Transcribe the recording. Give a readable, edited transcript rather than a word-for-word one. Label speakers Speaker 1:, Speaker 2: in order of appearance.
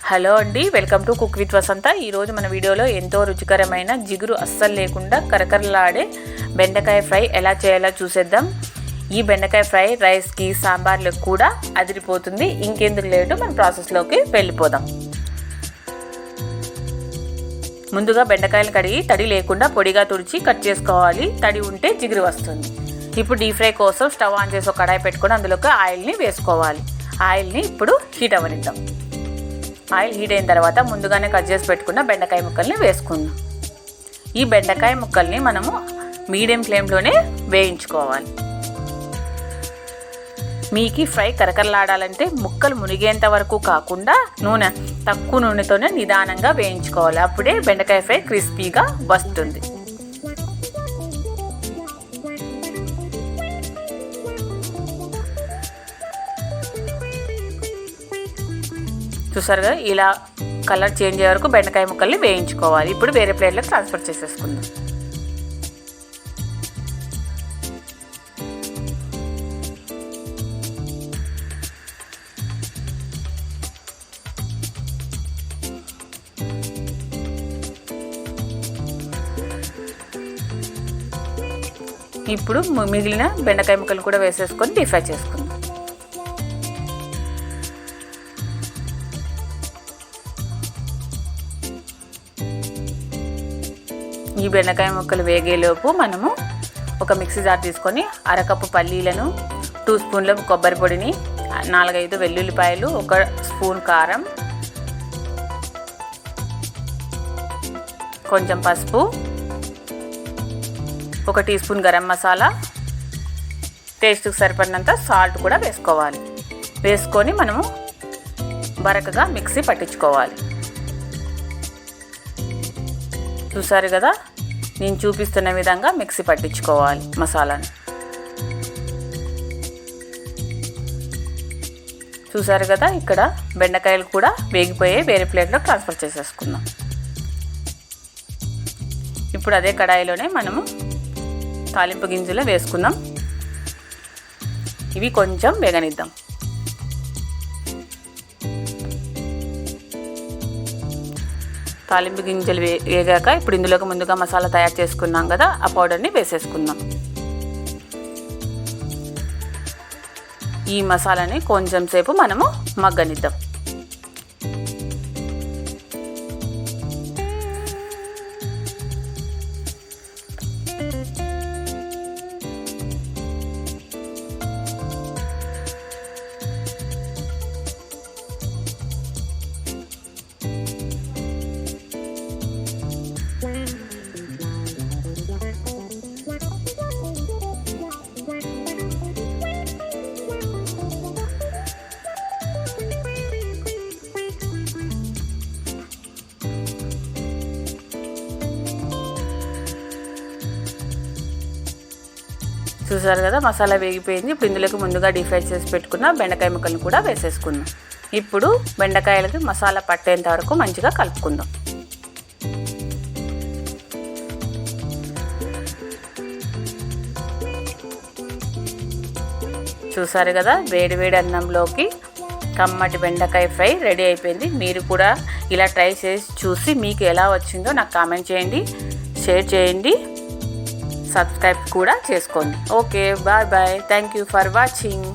Speaker 1: Hello అండి, welcome to cook with వసంత. ఈరోజు మన వీడియోలో ఎంతో రుచికరమైన జిగురు అస్సలు లేకుండా కరకరలాడే బెండకాయ ఫ్రై ఎలా చేయాలో చూసేద్దాం. ఈ బెండకాయ ఫ్రై రైస్కి, సాంబార్లకు కూడా అదిరిపోతుంది. ఇంకెందుకు లేటు మన ప్రాసెస్లోకి వెళ్ళిపోదాం. ముందుగా బెండకాయలు కడిగి తడి లేకుండా పొడిగా తుడిచి కట్ చేసుకోవాలి. తడి ఉంటే జిగురు వస్తుంది. ఇప్పుడు డీప్ ఫ్రై కోసం స్టవ్ ఆన్ చేసి ఒక కడాయి పెట్టుకొని అందులోకి ఆయిల్ని వేసుకోవాలి. ఆయిల్ని ఇప్పుడు హీట్ అవ్వనిద్దాం. ఆయిల్ హీట్ అయిన తర్వాత ముందుగానే కట్ చేసి పెట్టుకున్న బెండకాయ ముక్కల్ని వేసుకుందాం. ఈ బెండకాయ ముక్కల్ని మనము మీడియం ఫ్లేమ్లోనే వేయించుకోవాలి. మీకు ఫ్రై కరకరలాడాలంటే ముక్కలు మునిగేంత వరకు కాకుండా తక్కువ నూనెతోనే నిదానంగా వేయించుకోవాలి. అప్పుడే బెండకాయ ఫ్రై క్రిస్పీగా వస్తుంది. చూసారుగా, ఇలా కలర్ చేంజ్ అయ్యే వరకు బెండకాయ ముక్కల్ని వేయించుకోవాలి. ఇప్పుడు వేరే ప్లేట్లోకి ట్రాన్స్ఫర్ చేసేసుకుందాం. ఇప్పుడు మిగిలిన బెండకాయ ముక్కలు కూడా వేసేసుకొని డీప్ ఫ్రై చేసుకుందాం. ఈ బెండకాయ ముక్కలు వేగేలోపు మనము ఒక మిక్సీ జార్ తీసుకొని అరకప్పు పల్లీలను, 2 స్పూన్ల కొబ్బరి పొడిని, 4-5 వెల్లుల్లిపాయలు, 1 స్పూన్ కారం, కొంచెం పసుపు, 1 టీ స్పూన్ గరం మసాలా, టేస్ట్కి సరిపడినంత సాల్ట్ కూడా వేసుకోవాలి. వేసుకొని మనము బరకగా మిక్సీ పట్టించుకోవాలి. చూసారు కదా, నేను చూపిస్తున్న విధంగా మిక్సీ పట్టించుకోవాలి మసాలాని. చూసారు కదా, ఇక్కడ బెండకాయలు కూడా వేగిపోయి వేరే ప్లేట్లో ట్రాన్స్ఫర్ చేసేసుకుందాం. ఇప్పుడు అదే కడాయిలోనే మనము తాలింపు గింజలు వేసుకుందాం. ఇవి కొంచెం వేగనిద్దాం. తాలింపు గింజలు వేగాక ఇప్పుడు ఇందులోకి ముందుగా మసాలా తయారు చేసుకున్నాం కదా, ఆ పౌడర్ని వేసేసుకుందాం. ఈ మసాలాని కొంచెం సేపు మనము మగ్గనిద్దాం. చూసారు కదా, మసాలా వేగిపోయింది. ఇప్పుడు ఇందులోకి ముందుగా డీప్ ఫ్రై చేసి పెట్టుకున్న బెండకాయ ముక్కలను కూడా వేసేసుకుందాం. ఇప్పుడు బెండకాయలకి మసాలా పట్టేంత వరకు మంచిగా కలుపుకుందాం. చూసారు కదా, వేడి వేడి అన్నంలోకి కమ్మటి బెండకాయ ఫ్రై రెడీ అయిపోయింది. మీరు కూడా ఇలా ట్రై చేసి చూసి మీకు ఎలా వచ్చిందో నాకు కామెంట్ చేయండి, షేర్ చేయండి, సబ్స్క్రైబ్ కూడా చేసుకోండి. Okay, bye bye. Thank you for watching.